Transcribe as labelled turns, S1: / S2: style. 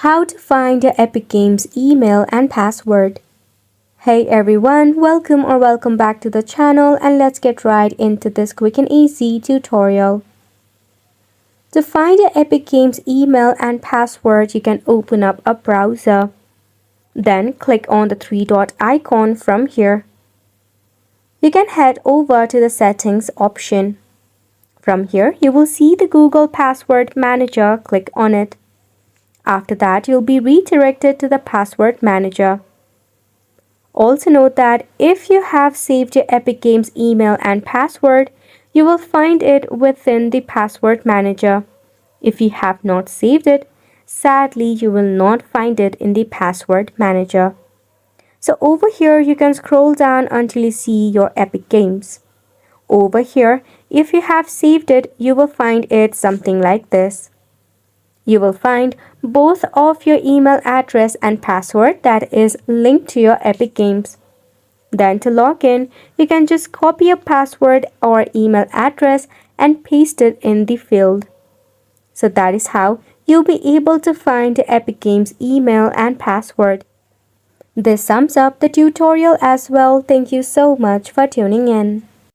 S1: How to find your Epic Games email and password. Hey everyone, welcome back to the channel, and let's get right into this quick and easy tutorial. To find your Epic Games email and password, you can open up a browser. Then click on the three-dot icon from here. You can head over to the settings option. From here, you will see the Google Password Manager. Click on it. After that, you'll be redirected to the Password Manager. Also note that if you have saved your Epic Games email and password, you will find it within the Password Manager. If you have not saved it, sadly you will not find it in the Password Manager. So over here you can scroll down until you see your Epic Games. Over here, if you have saved it, you will find it something like this. You will find both of your email address and password that is linked to your Epic Games. Then to log in, you can just copy your password or email address and paste it in the field. So that is how you'll be able to find the Epic Games email and password. This sums up the tutorial as well. Thank you so much for tuning in.